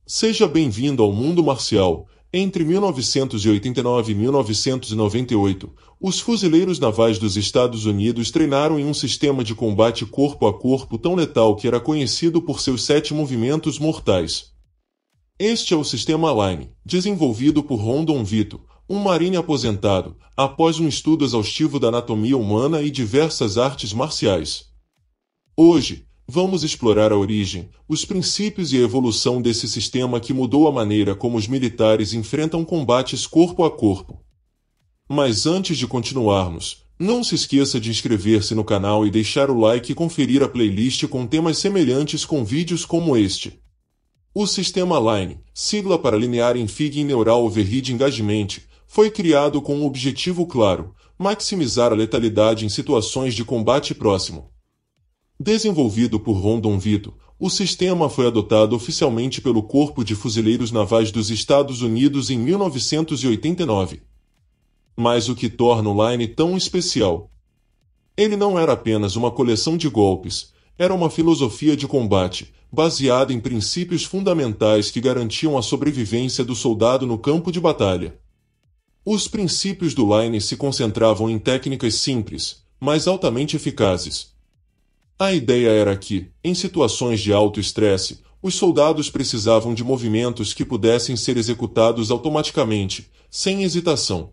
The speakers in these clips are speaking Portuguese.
Seja bem-vindo ao mundo marcial. Entre 1989 e 1998, os fuzileiros navais dos Estados Unidos treinaram em um sistema de combate corpo a corpo tão letal que era conhecido por seus 7 movimentos mortais. Este é o Sistema Line, desenvolvido por Rondon Vito, um marine aposentado, após um estudo exaustivo da anatomia humana e diversas artes marciais. Hoje, vamos explorar a origem, os princípios e a evolução desse sistema que mudou a maneira como os militares enfrentam combates corpo a corpo. Mas antes de continuarmos, não se esqueça de inscrever-se no canal e deixar o like e conferir a playlist com temas semelhantes com vídeos como este. O Sistema Line, sigla para Linear Infigin Neural Overhead Engagement, foi criado com um objetivo claro: maximizar a letalidade em situações de combate próximo. Desenvolvido por Rondon Vito, o sistema foi adotado oficialmente pelo Corpo de Fuzileiros Navais dos Estados Unidos em 1989. Mas o que torna o Line tão especial? Ele não era apenas uma coleção de golpes, era uma filosofia de combate, baseada em princípios fundamentais que garantiam a sobrevivência do soldado no campo de batalha. Os princípios do Line se concentravam em técnicas simples, mas altamente eficazes. A ideia era que, em situações de alto estresse, os soldados precisavam de movimentos que pudessem ser executados automaticamente, sem hesitação.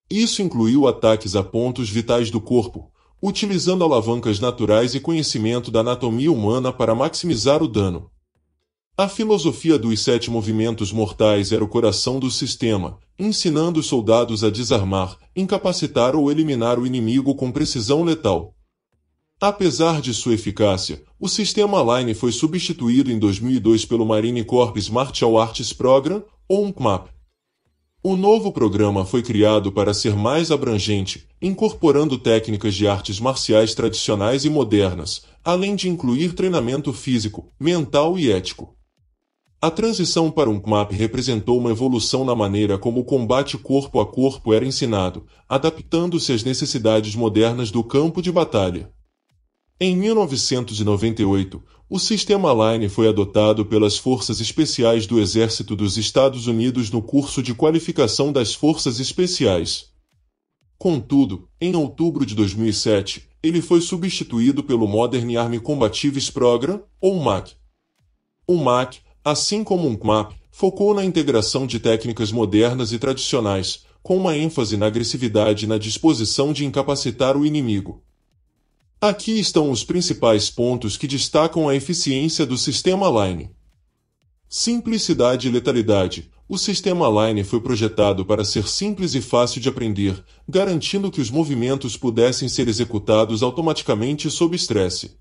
Isso incluiu ataques a pontos vitais do corpo, utilizando alavancas naturais e conhecimento da anatomia humana para maximizar o dano. A filosofia dos 7 movimentos mortais era o coração do sistema, ensinando os soldados a desarmar, incapacitar ou eliminar o inimigo com precisão letal. Apesar de sua eficácia, o Sistema Line foi substituído em 2002 pelo Marine Corps Martial Arts Program, ou MCMAP. O novo programa foi criado para ser mais abrangente, incorporando técnicas de artes marciais tradicionais e modernas, além de incluir treinamento físico, mental e ético. A transição para o MCMAP representou uma evolução na maneira como o combate corpo a corpo era ensinado, adaptando-se às necessidades modernas do campo de batalha. Em 1998, o Sistema Line foi adotado pelas Forças Especiais do Exército dos Estados Unidos no curso de qualificação das Forças Especiais. Contudo, em outubro de 2007, ele foi substituído pelo Modern Army Combatives Program, ou MAC. O MAC, assim como o MCMAP, focou na integração de técnicas modernas e tradicionais, com uma ênfase na agressividade e na disposição de incapacitar o inimigo. Aqui estão os principais pontos que destacam a eficiência do Sistema Line. Simplicidade e letalidade. O Sistema Line foi projetado para ser simples e fácil de aprender, garantindo que os movimentos pudessem ser executados automaticamente sob estresse.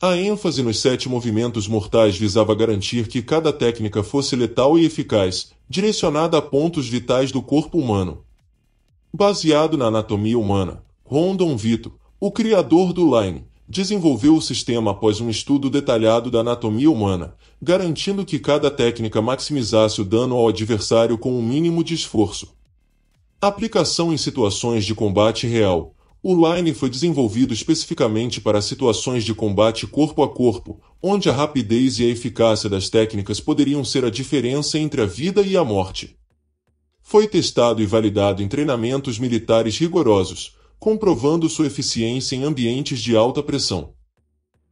A ênfase nos 7 movimentos mortais visava garantir que cada técnica fosse letal e eficaz, direcionada a pontos vitais do corpo humano. Baseado na anatomia humana, Rondon Vito, o criador do Line, desenvolveu o sistema após um estudo detalhado da anatomia humana, garantindo que cada técnica maximizasse o dano ao adversário com o mínimo de esforço. Aplicação em situações de combate real. O Line foi desenvolvido especificamente para situações de combate corpo a corpo, onde a rapidez e a eficácia das técnicas poderiam ser a diferença entre a vida e a morte. Foi testado e validado em treinamentos militares rigorosos, comprovando sua eficiência em ambientes de alta pressão.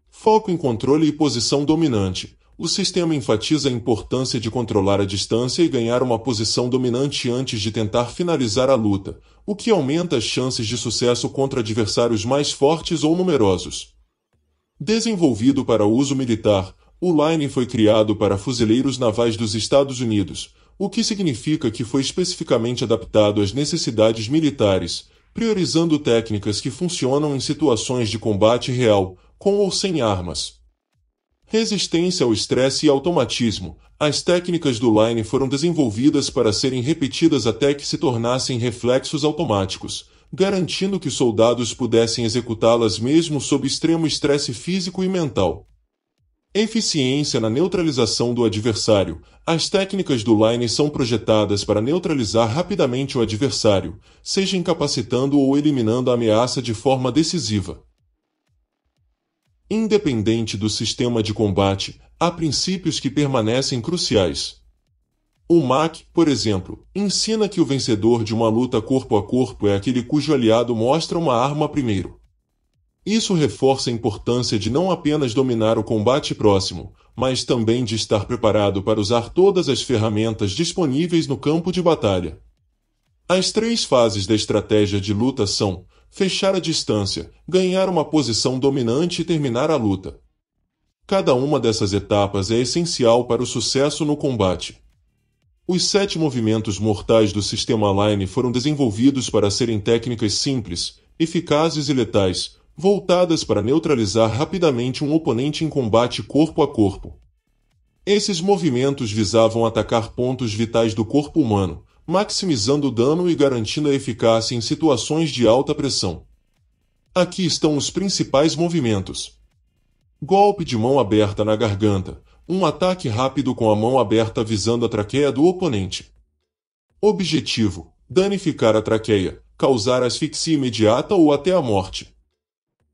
Foco em controle e posição dominante. O sistema enfatiza a importância de controlar a distância e ganhar uma posição dominante antes de tentar finalizar a luta, o que aumenta as chances de sucesso contra adversários mais fortes ou numerosos. Desenvolvido para uso militar, o Line foi criado para fuzileiros navais dos Estados Unidos, o que significa que foi especificamente adaptado às necessidades militares, priorizando técnicas que funcionam em situações de combate real, com ou sem armas. Resistência ao estresse e automatismo. As técnicas do Line foram desenvolvidas para serem repetidas até que se tornassem reflexos automáticos, garantindo que os soldados pudessem executá-las mesmo sob extremo estresse físico e mental. Eficiência na neutralização do adversário. As técnicas do Line são projetadas para neutralizar rapidamente o adversário, seja incapacitando ou eliminando a ameaça de forma decisiva. Independente do sistema de combate, há princípios que permanecem cruciais. O MAC, por exemplo, ensina que o vencedor de uma luta corpo a corpo é aquele cujo aliado mostra uma arma primeiro. Isso reforça a importância de não apenas dominar o combate próximo, mas também de estar preparado para usar todas as ferramentas disponíveis no campo de batalha. As 3 fases da estratégia de luta são: fechar a distância, ganhar uma posição dominante e terminar a luta. Cada uma dessas etapas é essencial para o sucesso no combate. Os 7 movimentos mortais do sistema Line foram desenvolvidos para serem técnicas simples, eficazes e letais, voltadas para neutralizar rapidamente um oponente em combate corpo a corpo. Esses movimentos visavam atacar pontos vitais do corpo humano, maximizando o dano e garantindo a eficácia em situações de alta pressão. Aqui estão os principais movimentos. Golpe de mão aberta na garganta, um ataque rápido com a mão aberta visando a traqueia do oponente. Objetivo: danificar a traqueia, causar asfixia imediata ou até a morte.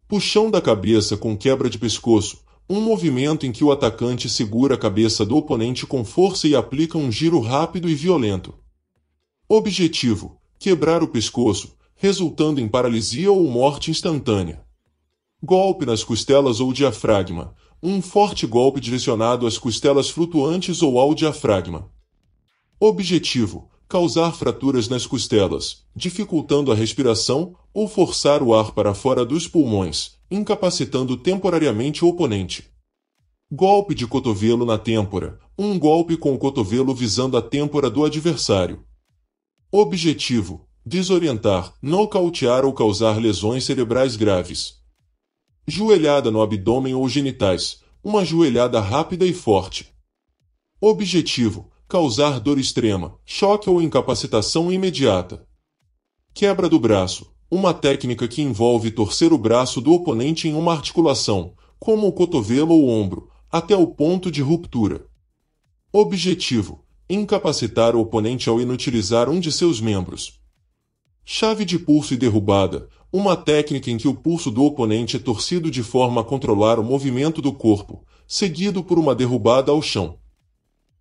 Puxão da cabeça com quebra de pescoço, um movimento em que o atacante segura a cabeça do oponente com força e aplica um giro rápido e violento. Objetivo: quebrar o pescoço, resultando em paralisia ou morte instantânea. Golpe nas costelas ou diafragma, um forte golpe direcionado às costelas flutuantes ou ao diafragma. Objetivo: causar fraturas nas costelas, dificultando a respiração ou forçar o ar para fora dos pulmões, incapacitando temporariamente o oponente. Golpe de cotovelo na têmpora, um golpe com o cotovelo visando a têmpora do adversário. Objetivo: desorientar, nocautear ou causar lesões cerebrais graves. Joelhada no abdômen ou genitais, uma joelhada rápida e forte. Objetivo: causar dor extrema, choque ou incapacitação imediata. Quebra do braço, uma técnica que envolve torcer o braço do oponente em uma articulação, como o cotovelo ou ombro, até o ponto de ruptura. Objetivo: incapacitar o oponente ao inutilizar um de seus membros. Chave de pulso e derrubada, uma técnica em que o pulso do oponente é torcido de forma a controlar o movimento do corpo, seguido por uma derrubada ao chão.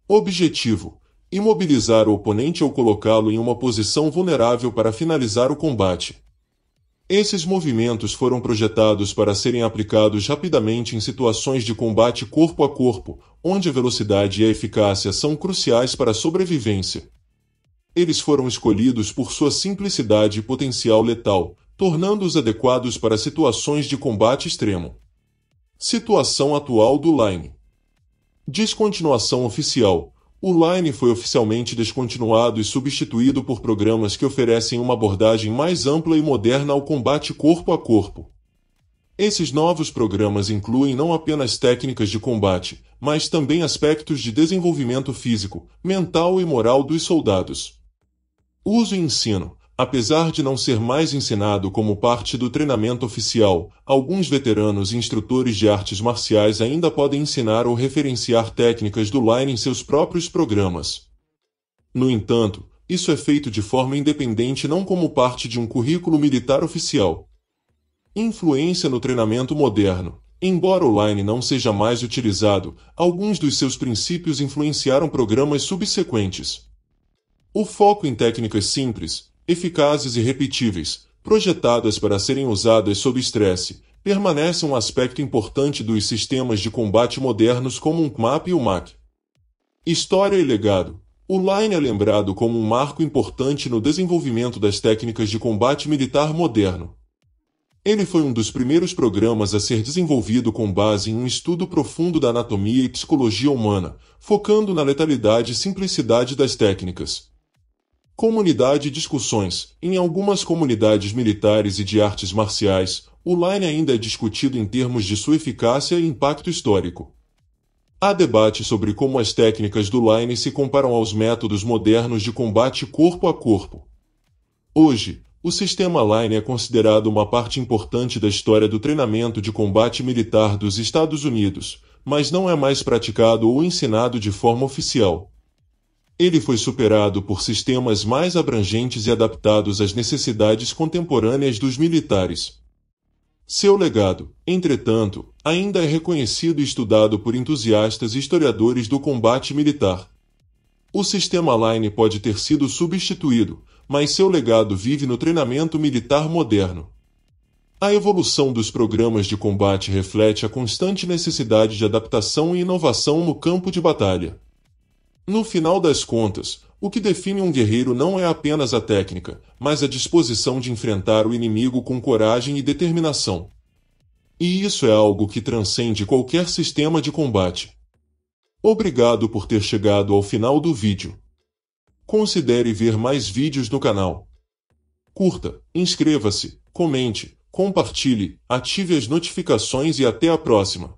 Objetivo: imobilizar o oponente ou colocá-lo em uma posição vulnerável para finalizar o combate. Esses movimentos foram projetados para serem aplicados rapidamente em situações de combate corpo a corpo, onde a velocidade e a eficácia são cruciais para a sobrevivência. Eles foram escolhidos por sua simplicidade e potencial letal, tornando-os adequados para situações de combate extremo. Situação atual do Line. Descontinuação oficial. O Line foi oficialmente descontinuado e substituído por programas que oferecem uma abordagem mais ampla e moderna ao combate corpo a corpo. Esses novos programas incluem não apenas técnicas de combate, mas também aspectos de desenvolvimento físico, mental e moral dos soldados. Uso e ensino. Apesar de não ser mais ensinado como parte do treinamento oficial, alguns veteranos e instrutores de artes marciais ainda podem ensinar ou referenciar técnicas do Line em seus próprios programas. No entanto, isso é feito de forma independente e não como parte de um currículo militar oficial. Influência no treinamento moderno. Embora o Line não seja mais utilizado, alguns dos seus princípios influenciaram programas subsequentes. O foco em técnicas simples, eficazes e repetíveis, projetadas para serem usadas sob estresse, permanece um aspecto importante dos sistemas de combate modernos como o CMAP e o MAC. História e legado. O Line é lembrado como um marco importante no desenvolvimento das técnicas de combate militar moderno. Ele foi um dos primeiros programas a ser desenvolvido com base em um estudo profundo da anatomia e psicologia humana, focando na letalidade e simplicidade das técnicas. Comunidade e discussões. Em algumas comunidades militares e de artes marciais, o Line ainda é discutido em termos de sua eficácia e impacto histórico. Há debate sobre como as técnicas do Line se comparam aos métodos modernos de combate corpo a corpo. Hoje, o sistema Line é considerado uma parte importante da história do treinamento de combate militar dos Estados Unidos, mas não é mais praticado ou ensinado de forma oficial. Ele foi superado por sistemas mais abrangentes e adaptados às necessidades contemporâneas dos militares. Seu legado, entretanto, ainda é reconhecido e estudado por entusiastas e historiadores do combate militar. O sistema Line pode ter sido substituído, mas seu legado vive no treinamento militar moderno. A evolução dos programas de combate reflete a constante necessidade de adaptação e inovação no campo de batalha. No final das contas, o que define um guerreiro não é apenas a técnica, mas a disposição de enfrentar o inimigo com coragem e determinação. E isso é algo que transcende qualquer sistema de combate. Obrigado por ter chegado ao final do vídeo. Considere ver mais vídeos no canal. Curta, inscreva-se, comente, compartilhe, ative as notificações e até a próxima.